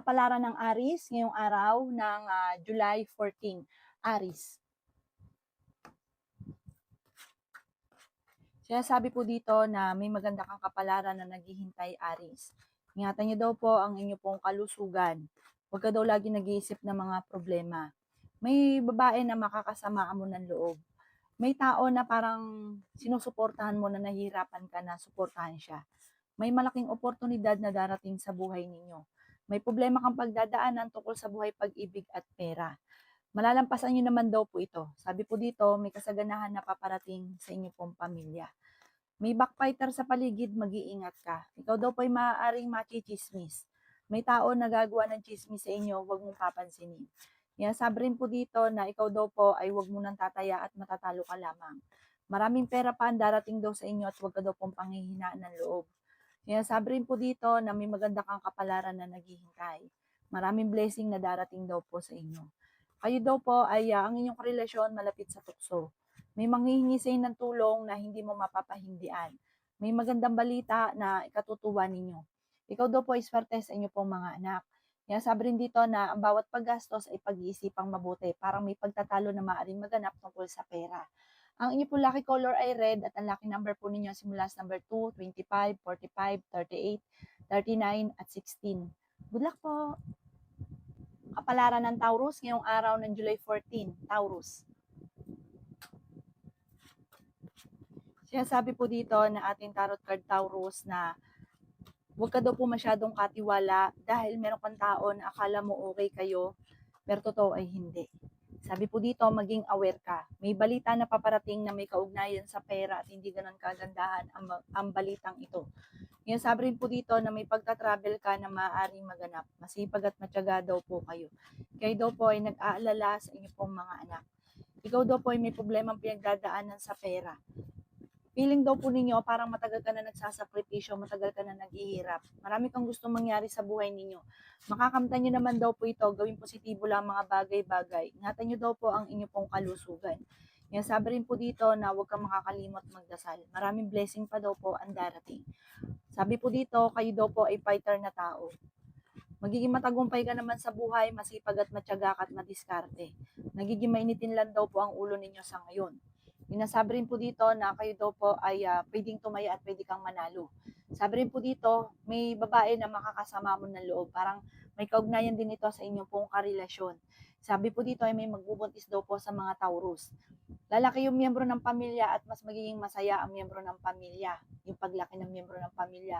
kapalaran ng Aries ngayong araw ng July 14. Aries. Sinasabi po dito na may maganda kang kapalaran na naghihintay, Aries. Ingatan niyo daw po ang inyo pong kalusugan. Huwag ka daw lagi nag-iisip ng mga problema. May babae na makakasama mo ng loob. May tao na parang sinusuportahan mo na nahihirapan ka na suportahan siya. May malaking oportunidad na darating sa buhay ninyo. May problema kang pagdadaanan tungkol sa buhay, pag-ibig at pera. Malalampasan niyo naman daw po ito. Sabi po dito, may kasaganahan na paparating sa inyo pong pamilya. May backfighter sa paligid, mag-iingat ka. Ikaw daw po ay maaaring machichismis. May tao na gagawa ng chismis sa inyo, huwag mong papansinin. Yan, sabi rin po dito na ikaw daw po ay huwag mo nang tataya at matatalo ka lamang. Maraming pera pa ang darating daw sa inyo at huwag ka daw pong panghihinaan ng loob. Yan, sabi rin po dito na may maganda kang kapalaran na naghihintay. Maraming blessing na darating daw po sa inyo. Kayo daw po ay ang inyong relasyon malapit sa tukso. May manghihingi sa inyo ng tulong na hindi mo mapapahindian. May magandang balita na ikatutuwa ninyo. Ikaw daw po ay swerte sa inyo pong mga anak. Kaya sabi rin dito na ang bawat paggastos ay pag-iisipang mabuti. Parang may pagtatalo na maaaring maganap tungkol sa pera. Ang inyo po lucky color ay red at ang lucky number po ninyo simula sa number 2, 25, 45, 38, 39 at 16. Good luck po! Kapalaran ng Taurus ngayong araw ng July 14, Taurus. Sinasabi po dito na ating tarot card Taurus na huwag ka daw po masyadong katiwala dahil meron kang tao na akala mo okay kayo pero totoo ay hindi. Sabi po dito, maging aware ka. May balita na paparating na may kaugnayan sa pera at hindi ganun kagandahan ang balitang ito. Ngayon sabi rin po dito na may pagta-travel ka na maaaring maganap. Masipag at matyaga daw po kayo. Kayo daw po ay nag-aalala sa inyo pong mga anak. Ikaw daw po ay may problemang pinagdadaanan sa pera. Feeling daw po ninyo parang matagal ka na nagsasakripisyo, matagal ka na naghihirap. Marami kang gustong mangyari sa buhay ninyo. Makakamtan nyo naman daw po ito, gawing positibo lang mga bagay-bagay. Ingatan nyo daw po ang inyo pong kalusugan. Yan, sabi rin po dito na huwag kang makakalimot magdasal. Maraming blessing pa daw po ang darating. Sabi po dito, kayo daw po ay fighter na tao. Magiging matagumpay ka naman sa buhay, masipag at matyaga ka at madiskarte. Nagiging mainitin lang daw po ang ulo ninyo sa ngayon. Inasabi rin po dito na kayo daw po ay pwedeng tumaya at pwede kang manalo. Sabi rin po dito, may babae na makakasama mo ng loob. Parang may kaugnayan din ito sa inyong pong karelasyon. Sabi po dito ay may magbubuntis daw po sa mga Taurus. Lalaki yung miyembro ng pamilya at mas magiging masaya ang miyembro ng pamilya. Yung paglaki ng miyembro ng pamilya.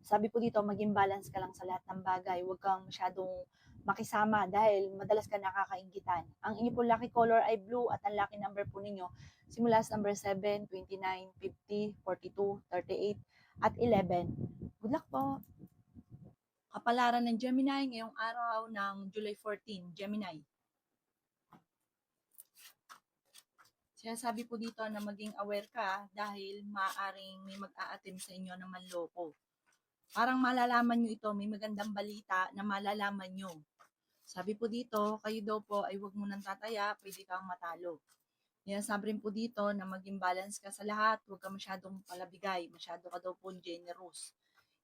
Sabi po dito, maging balance ka lang sa lahat ng bagay. Huwag kang masyadong makisama dahil madalas ka nakakainggitan. Ang inyo po lucky color ay blue at ang lucky number po ninyo simula sa number 7, 29, 50, 42, 38 at 11. Good luck po! Kapalaran ng Gemini ngayong araw ng July 14, Gemini. Sinasabi po dito na maging aware ka dahil maaaring may mag-a-attempt sa inyo na manloko. Parang malalaman nyo ito, may magandang balita na malalaman nyo. Sabi po dito, kayo daw po ay huwag mo nang tataya, pwede kang matalo. Yan, sabi rin po dito na maging balance ka sa lahat, huwag ka masyadong palabigay, masyado ka daw po generous.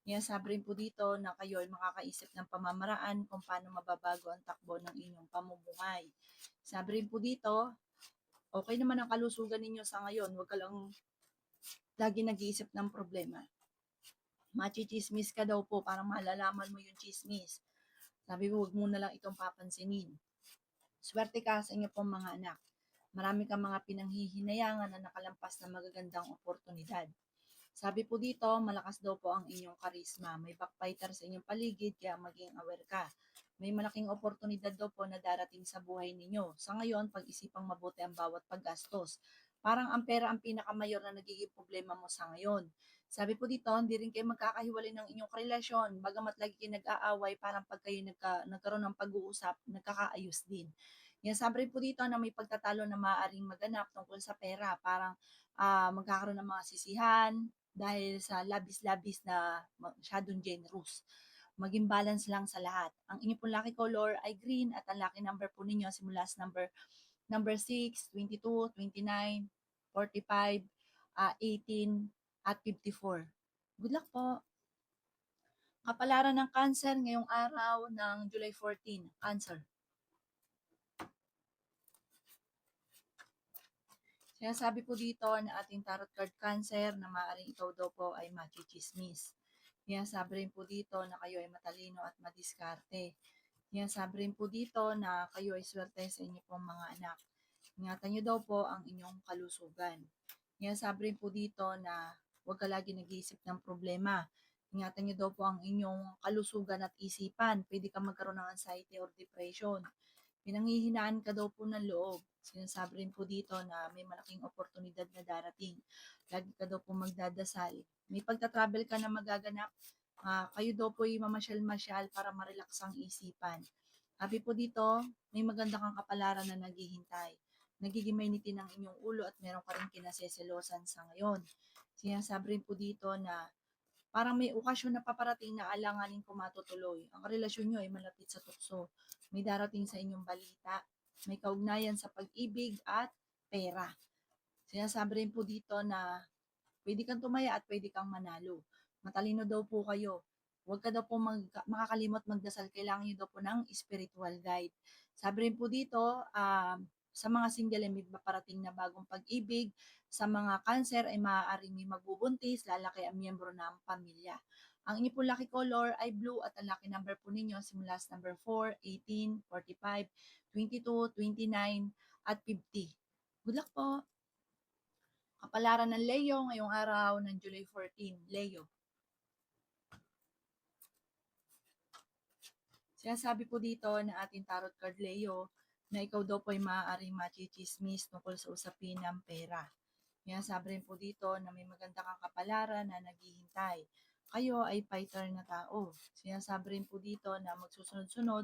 Yan, sabi rin po dito na kayo ay makakaisip ng pamamaraan kung paano mababago ang takbo ng inyong pamumuhay. Sabi rin po dito, okay naman ang kalusugan ninyo sa ngayon, huwag ka lang lagi nag-iisip ng problema. Machichismis ka daw po, parang malalaman mo yung chismis. Sabi mo, huwag mo na lang itong papansinin. Swerte ka sa inyo pong mga anak. Marami kang mga pinanghihinayangan na nakalampas na magagandang oportunidad. Sabi po dito, malakas daw po ang inyong karisma. May backfighter sa inyong paligid, kaya maging aware ka. May malaking oportunidad daw po na darating sa buhay ninyo. Sa ngayon, pag-isipang mabuti ang bawat paggastos. Parang ang pera ang pinakamayor na nagiging problema mo sa ngayon. Sabi po dito, hindi rin kayo magkakahiwalay ng inyong relasyon. Bagamat lagi kayo nag-aaway, parang pag kayo nagkaroon ng pag-uusap, nagkakaayos din. Yan, sabi rin po dito na may pagtatalo na maaaring maganap tungkol sa pera. Parang magkakaroon ng mga sisihan dahil sa labis-labis na masyadong generous. Maging balance lang sa lahat. Ang inyo pong lucky color ay green at ang lucky number po ninyo simula sa number 6, 22, 29, 45, 18, at 54. Good luck po! Kapalaran ng Cancer ngayong araw ng July 14, Cancer. Sinasabi po dito na ating tarot card Cancer na maaaring ikaw daw po ay machichismis. Sinasabi rin po dito na kayo ay matalino at madiskarte. Sinasabi rin po dito na kayo ay swerte sa inyo pong mga anak. Ingatan niyo daw po ang inyong kalusugan. Sinasabi rin po dito na huwag ka lagi nag-iisip ng problema. Ingatan niyo daw po ang inyong kalusugan at isipan. Pwede ka magkaroon ng anxiety or depression. Pinanghihinaan ka daw po ng loob. Sinasabi rin po dito na may malaking oportunidad na darating. Lagi ka daw po magdadasal. May pagta-travel ka na magaganap. Kayo daw po ay mamasyal-masyal para ma-relax ang isipan. Sabi po dito, may maganda kang kapalaran na naghihintay. Nagiging mainitin ang inyong ulo at meron ka rin kinaseselosan sa ngayon. Sinasabi rin po dito na parang may okasyon na paparating na alanganin kung matutuloy. Ang relasyon nyo ay malapit sa tukso. May darating sa inyong balita. May kaugnayan sa pag-ibig at pera. Sinasabi rin po dito na pwede kang tumaya at pwede kang manalo. Matalino daw po kayo. Huwag ka daw po makakalimot magdasal. Kailangan nyo daw po ng spiritual guide. Sabi rin po dito, sa mga single ay may paparating na bagong pag-ibig. Sa mga cancer ay maaaring may magbubuntis, lalaki ang miyembro ng pamilya. Ang inyo po lucky color ay blue at ang lucky number po ninyo simula sa number 4, 18, 45, 22, 29, at 50. Good luck po! Kapalaran ng Leo ngayong araw ng July 14. Leo. Sinasabi po dito na ating tarot card Leo na ikaw daw po ay maaaring machichismis tungkol sa usapin ng pera. Sinasabi rin po dito na may maganda kang kapalaran na naghihintay. Kayo ay fighter na tao. Sinasabi rin po dito na magsusunod-sunod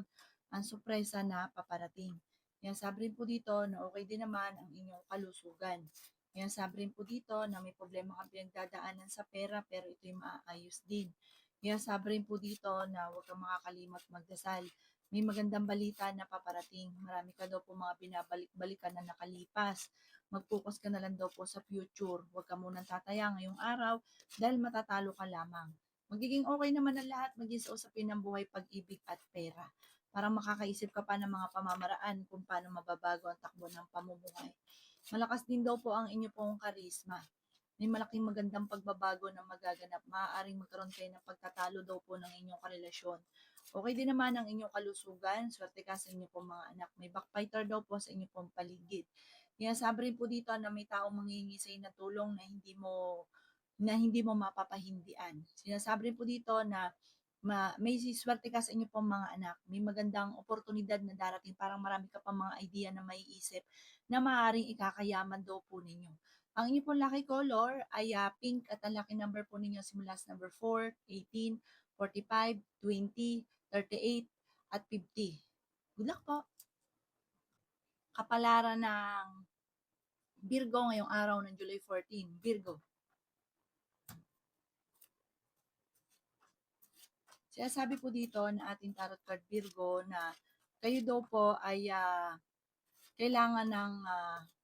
ang sorpresa na paparating. Sinasabi rin po dito na okay din naman ang inyong kalusugan. Sinasabi rin po dito na may problema kang pinagdadaanan sa pera pero ito'y maaayos din. Sinasabi rin po dito na huwag kang makakalimot magdasal. May magandang balita na paparating. Marami ka daw po mga binabalik-balikan na nakalipas. Mag-focus ka na lang daw po sa future. Huwag ka munang tataya ngayong araw dahil matatalo ka lamang. Magiging okay naman ang lahat maging sa usapin ng buhay, pag-ibig at pera. Para makakaisip ka pa ng mga pamamaraan kung paano mababago ang takbo ng pamumuhay. Malakas din daw po ang inyo pong karisma. May malaking magandang pagbabago na magaganap. Maaaring magkaroon kayo ng pagtatalo daw po ng inyong karelasyon. Okay din naman ang inyong kalusugan. Swerte ka sa inyo pong mga anak. May backfighter daw po sa inyo pong paligid. Sinasabi rin po dito na may taong manghihingi sa inyo ng tulong na hindi mo mapapahindian. Sinasabi rin po dito na may swerte ka sa inyo pong mga anak. May magandang oportunidad na darating. Parang marami ka pang mga idea na maiisip na maaaring ikakayaman daw po ninyo. Ang inyo pong lucky color ay pink at ang lucky number po ninyo simula sa number 4, 18, 45, 20, 38, at 50. Good luck po! Kapalaran ng Virgo ngayong araw ng July 14. Virgo. Sinasabi po dito na ating tarot card Virgo na kayo daw po ay kailangan ng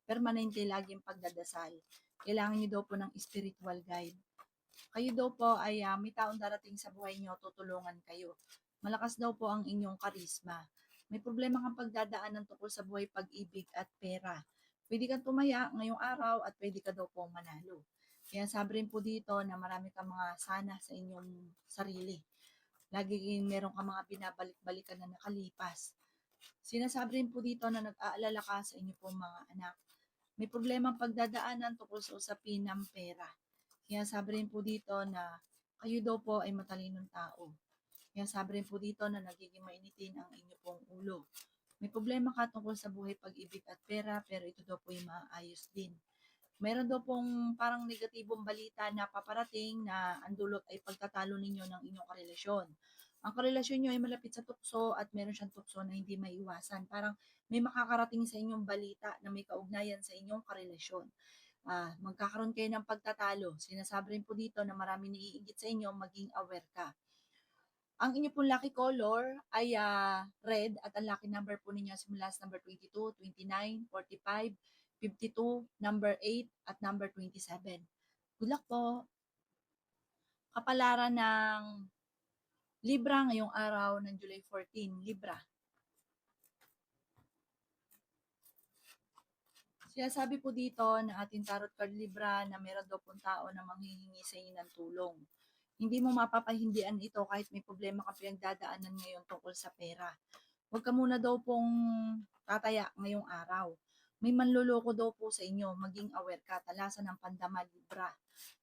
permanente laging pagdadasal. Kailangan niyo daw po ng spiritual guide. Kayo daw po ay may taong darating sa buhay niyo, tutulungan kayo. Malakas daw po ang inyong karisma. May problema kang pagdadaanan tungkol sa buhay, pag-ibig at pera. Pwede kang tumaya ngayong araw at pwede ka daw po manalo. Kaya sabi rin po dito na marami kang mga sana sa inyong sarili. Laging meron kang mga binabalik-balikan na nakalipas. Sinasabi rin po dito na nag-aalala ka sa inyo pong mga anak. May problemang pagdadaanan tungkol sa usapin ng pera. Sinasabi rin po dito na kayo daw po ay matalinong tao. Sinasabi rin po dito na nagiging mainitin ang inyo pong ulo. May problema ka tungkol sa buhay, pag-ibig at pera pero ito daw po ay maayos din. Meron daw pong parang negatibong balita na paparating na ang dulot ay pagtatalo ninyo ng inyong karelasyon. Ang karelasyon nyo ay malapit sa tukso at meron siyang tukso na hindi maiwasan. Parang may makakarating sa inyong balita na may kaugnayan sa inyong karelasyon. Magkakaroon kayo ng pagtatalo. Sinasabi rin po dito na marami naiinggit sa inyo, maging aware ka. Ang inyo pong lucky color ay red at ang lucky number po ninyo simula sa number 22, 29, 45, 52, number 8, at number 27. Good luck po! Kapalaran ng Libra ngayong araw ng July 14, Libra. Sinasabi po dito na ating tarot card Libra na meron daw pong tao na manghihingi sa inyo ng tulong. Hindi mo mapapahindian ito kahit may problema ka pinagdadaanan ngayon tungkol sa pera. Huwag ka muna daw pong tataya ngayong araw. May manloloko daw po sa inyo, maging aware ka, talasan ng pandama Libra.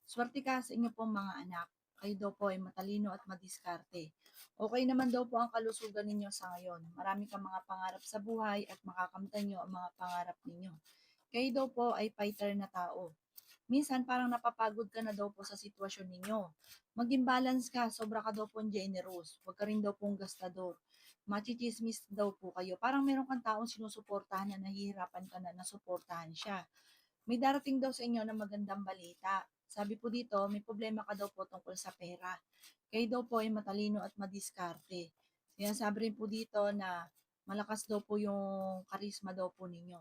Swerte ka sa inyo pong mga anak. Kayo daw po ay matalino at madiskarte. Okay naman daw po ang kalusugan ninyo sa ngayon. Marami kang mga pangarap sa buhay at makakamtan nyo ang mga pangarap ninyo. Kayo daw po ay fighter na tao. Minsan parang napapagod ka na daw po sa sitwasyon ninyo. Maging balance ka, sobra ka daw pong generous. Huwag ka rin daw pong gastador. Machichismis daw po kayo. Parang meron kang taong sinusuportahan na nahihirapan ka na nasuportahan siya. May darating daw sa inyo na magandang balita. Sabi po dito, may problema ka daw po tungkol sa pera. Kayo daw po ay matalino at madiskarte. Sinasabi rin po dito na malakas daw po yung karisma daw po ninyo.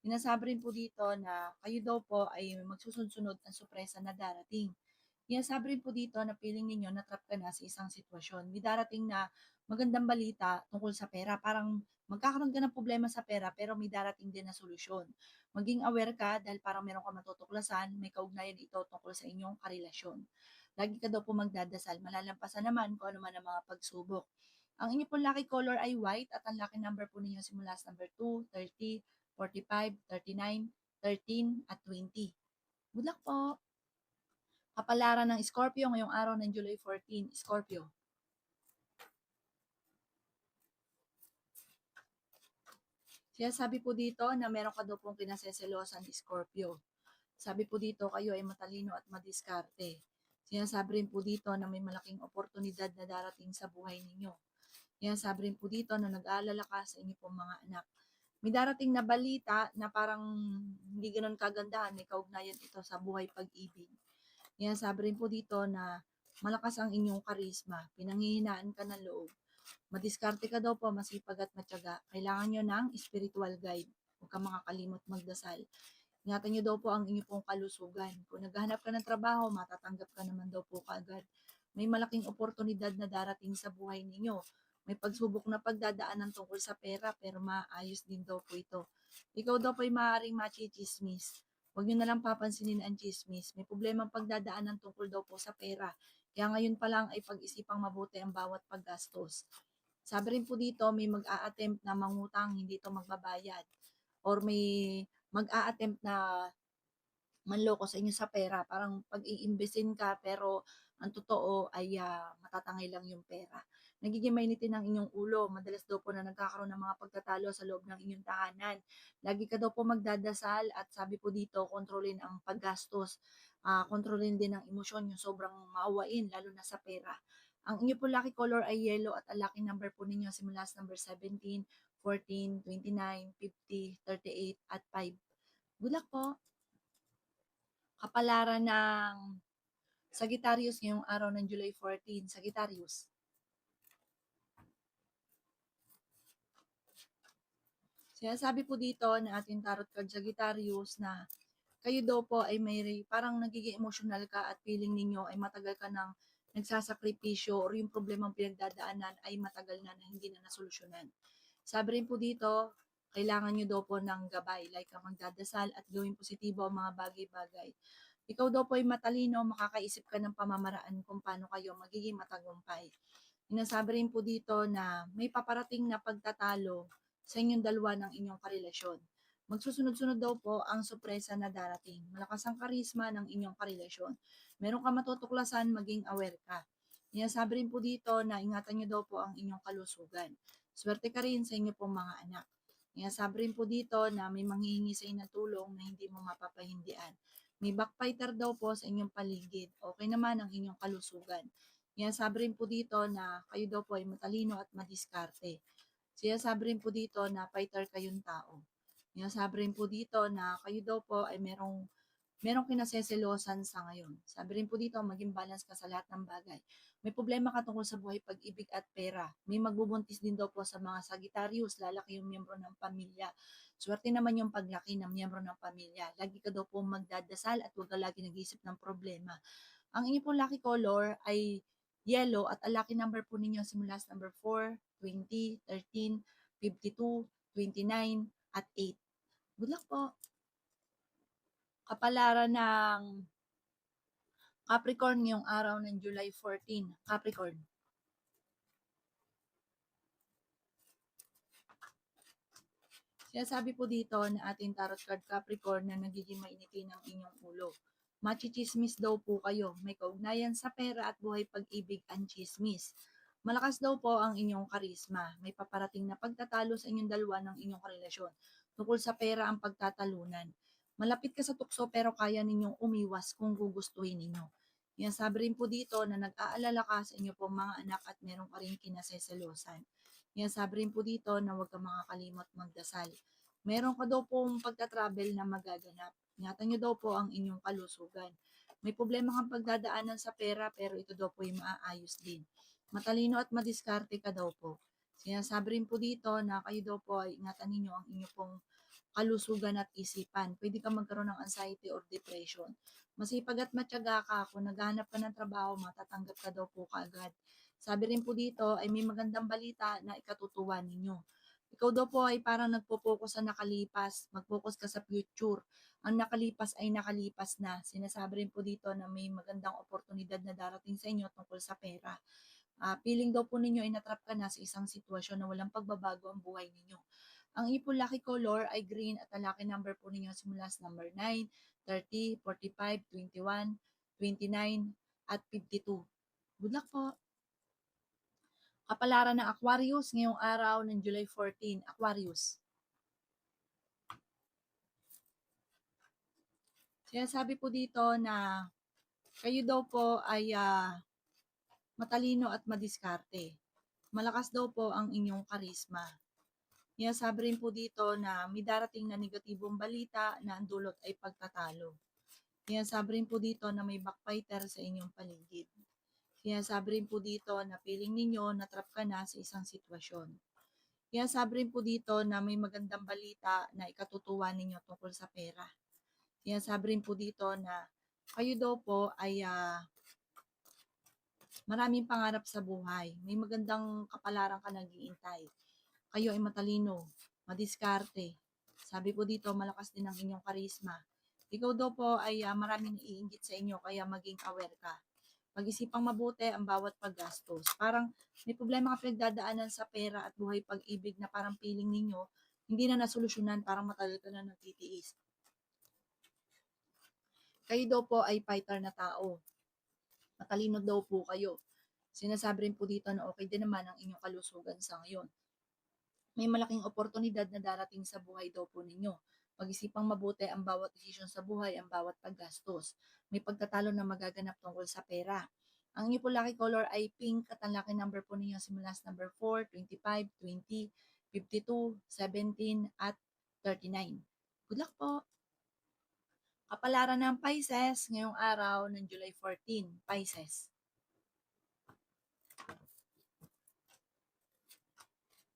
Sinasabi rin po dito na kayo daw po ay magsusunod ng sorpresa na darating. Sinasabi rin po dito na feeling ninyo na-trap ka na sa isang sitwasyon. May darating na magandang balita tungkol sa pera. Parang magkakaroon ka ng problema sa pera pero may darating din na solusyon. Maging aware ka dahil parang meron ka matutuklasan, may kaugnayan ito tungkol sa inyong karelasyon. Lagi ka daw po magdadasal, malalampasan naman kung ano man ang mga pagsubok. Ang inyo pong lucky color ay white at ang lucky number po ninyo simula sa number 2, 30, 45, 39, 13, at 20. Good luck po! Kapalaran ng Scorpio ngayong araw ng July 14, Scorpio. Kaya sabi po dito na meron ka daw pong kinaseselosan Scorpio. Sabi po dito kayo ay matalino at madiskarte. Sinasabi rin po dito na may malaking oportunidad na darating sa buhay ninyo. Sinasabi rin po dito na nag-aalala ka sa inyo pong mga anak. May darating na balita na parang hindi ganun kagandahan, may kaugnayan ito sa buhay pag-ibig. Sinasabi rin po dito na malakas ang inyong karisma, pinanghihinaan ka ng loob. Madiskarte ka daw po, masipag at matyaga. Kailangan nyo ng spiritual guide. Huwag kang makakalimot magdasal. Ingatan nyo daw po ang inyong pong kalusugan. Kung naghahanap ka ng trabaho, matatanggap ka naman daw po kaagad. May malaking oportunidad na darating sa buhay ninyo. May pagsubok na pagdadaanan tungkol sa pera pero maayos din daw po ito. Ikaw daw po ay maaaring machichismis. Huwag nyo na lang papansinin ang chismis. May problema ang pagdadaanan tungkol daw po sa pera. Kaya ngayon pa lang ay pag-isipang mabuti ang bawat paggastos. Sabi rin po dito, may mag-a-attempt na mangutang, hindi ito magbabayad. Or may mag-a-attempt na manloko sa inyo sa pera. Parang pag-iimbesin ka pero ang totoo ay matatangay lang yung pera. Nagiging mainitin ang inyong ulo. Madalas daw po na nagkakaroon ng mga pagtatalo sa loob ng inyong tahanan. Lagi ka daw po magdadasal at sabi po dito, kontrolin ang paggastos. Kontrolin din ang emosyon, yung sobrang maawain, lalo na sa pera. Ang inyo po lucky color ay yellow at ang lucky number po ninyo simula sa number 17, 14, 29, 50, 38, at 5. Good luck po! Kapalaran ng Sagittarius ngayong araw ng July 14. Sagittarius. Sinasabi po dito na ating tarot card Sagittarius na kayo daw po ay may parang nagiging emotional ka at feeling ninyo ay matagal ka nang nagsasakripisyo or yung problemang pinagdadaanan ay matagal na hindi na nasolusyonan. Sabi rin po dito, kailangan nyo daw po ng gabay, like ang magdadasal at gawing positibo ang mga bagay-bagay. Ikaw daw po ay matalino, makakaisip ka ng pamamaraan kung paano kayo magiging matagumpay. Sinasabi rin po dito na may paparating na pagtatalo sa inyong dalawa ng inyong karelasyon. Magsusunod-sunod daw po ang sorpresa na darating. Malakas ang karisma ng inyong karelasyon. Meron ka matutuklasan, maging aware ka. Sinasabi rin po dito na ingatan nyo daw po ang inyong kalusugan. Swerte ka rin sa inyo pong mga anak. Sinasabi rin po dito na may manghihingi sa inyo tulong na hindi mo mapapahindian. May backfighter daw po sa inyong paligid. Okay naman ang inyong kalusugan. Sinasabi rin po dito na kayo daw po ay matalino at madiskarte. Sinasabi rin po dito na fighter kayong tao. Sinasabi rin po dito na kayo daw po ay merong kinaseselosan sa ngayon. Sabi rin po dito, maging balance ka sa lahat ng bagay. May problema ka tungkol sa buhay, pag-ibig at pera. May magbubuntis din daw po sa mga Sagittarius, lalaki yung miyembro ng pamilya. Swerte naman yung paglaki ng miyembro ng pamilya. Lagi ka daw po magdadasal at huwag ka lagi nag-iisip ng problema. Ang inyo pong lucky color ay yellow at ang lucky number po ninyo simula sa number 4, 20, 13, 52, 29, at 8. Good luck po! Kapalaran ng Capricorn ngayong araw ng July 14. Capricorn. Sinasabi po dito na ating tarot card Capricorn na nagiging mainitin ang inyong ulo. Machichismis daw po kayo. May kaugnayan sa pera at buhay pag-ibig ang chismis. Malakas daw po ang inyong karisma. May paparating na pagtatalo sa inyong dalawa ng inyong karelasyon. Tungkol sa pera ang pagtatalunan. Malapit ka sa tukso pero kaya ninyong umiwas kung gugustuhin ninyo. Yan sabi rin po dito na nag-aalala ka sa inyo pong mga anak at meron ka rin kinaseselosan. Yan sabi rin po dito na huwag kang makakalimot magdasal. Meron ka daw pong pagta-travel na magaganap. Ingatan nyo daw po ang inyong kalusugan. May problema kang pagdadaanan sa pera pero ito daw po ay maaayos din. Matalino at madiskarte ka daw po. Sinasabi rin po dito na kayo daw po ay ingatan ninyo ang inyong pong kalusugan at isipan. Pwede ka magkaroon ng anxiety or depression. Masipag at matyaga ka. Kung naghahanap ka ng trabaho, matatanggap ka daw po kaagad. Sabi rin po dito ay may magandang balita na ikatutuwa ninyo. Ikaw daw po ay parang nagpo-focus sa nakalipas, mag-focus ka sa future. Ang nakalipas ay nakalipas na. Sinasabi rin po dito na may magandang oportunidad na darating sa inyo tungkol sa pera. Feeling daw po ninyo ay natrap ka na sa isang sitwasyon na walang pagbabago ang buhay ninyo. Ang ipon lucky color ay green at ang lucky number po ninyo simula sa number 9, 30, 45, 21, 29, at 52. Good luck po! Kapalaran ng Aquarius ngayong araw ng July 14. Aquarius. Sinasabi po dito na kayo daw po ay matalino at madiskarte. Malakas daw po ang inyong karisma. Sinasabi rin po dito na may darating na negatibong balita na ang dulot ay pagtatalo. Sinasabi rin po dito na may backbiter sa inyong paligid. Sinasabi rin po dito na feeling ninyo natrap ka na sa isang sitwasyon. Sinasabi rin po dito na may magandang balita na ikatutuwa ninyo tungkol sa pera. Sinasabi rin po dito na kayo daw po ay maraming pangarap sa buhay. May magandang kapalaran ka nag-iintay. Kayo ay matalino, madiskarte. Sabi po dito, malakas din ang inyong karisma. Ikaw daw po ay maraming naiinggit sa inyo kaya maging aware ka. Pag-isipang mabuti ang bawat paggastos. Parang may problema ka pinagdadaanan sa pera at buhay pag-ibig na parang feeling ninyo, hindi na nasolusyonan, parang matagal ka na nagtitiis. Kayo daw po ay fighter na tao. Matalino daw po kayo. Sinasabi rin po dito na okay din naman ang inyong kalusugan sa ngayon. May malaking oportunidad na darating sa buhay daw po ninyo. Pag-isipang mabuti ang bawat desisyon sa buhay, ang bawat paggastos. May pagtatalo na magaganap tungkol sa pera. Ang inyo po lucky color ay pink at ang lucky number po ninyo simula sa number 4, 25, 20, 52, 17, at 39. Good luck po! Kapalaran ng Pisces ngayong araw ng July 14. Pisces.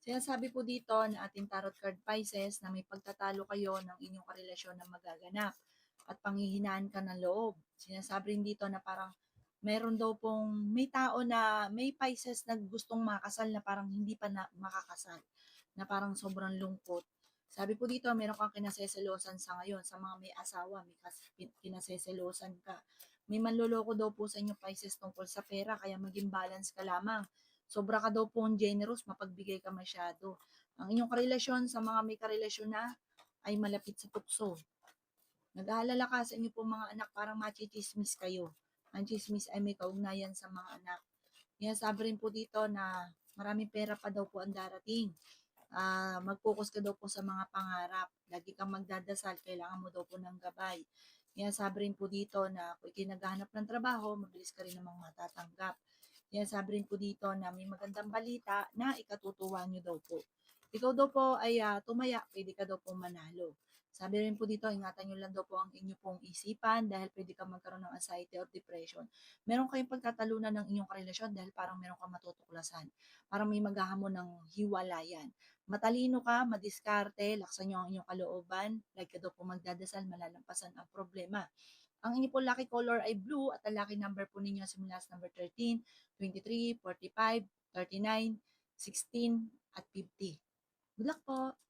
Sinasabi po dito na ating tarot card Pisces na may pagtatalo kayo ng inyong karelasyon na magaganap at panghihinaan ka ng loob. Sinasabi rin dito na parang meron daw pong may tao na may Pisces na gustong makasal na parang hindi pa na makakasal, na parang sobrang lungkot. Sabi po dito, meron kang kinaseselosan sa ngayon. Sa mga may asawa, may kinaseselosan ka. May manloloko daw po sa inyo Pisces tungkol sa pera, kaya maging balance ka lamang. Sobra ka daw pong generous, mapagbigay ka masyado. Ang inyong karelasyon sa mga may karelasyon na ay malapit sa tukso. Nag-aalala ka sa inyo pong mga anak, parang machichismis kayo. Ang chismis ay may kaugnayan sa mga anak. Sabi rin po dito na maraming pera pa daw po ang darating. Mag-focus ka daw po sa mga pangarap. Lagi kang magdadasal, kailangan mo daw po ng gabay. Sabi rin po dito na kung naghahanap ng trabaho, mabilis ka rin namang matatanggap. Sabi rin po dito na may magandang balita na ikatutuwa nyo daw po. Ikaw daw po ay tumaya, pwede ka daw po manalo. Sabi rin po dito, ingatan nyo lang daw po ang inyo pong isipan dahil pwede ka magkaroon ng anxiety or depression. Meron kayong pagtatalunan ng inyong karelasyon dahil parang meron kang matutuklasan. Parang may maghahamon ng hiwalayan. Matalino ka, madiskarte, laksan nyo ang inyong kalooban, like ka daw po magdadasal, malalampasan ang problema. Ang inyo po lucky color ay blue at ang lucky number po ninyo simula sa number 13, 23, 45, 39, 16, at 50. Good luck po!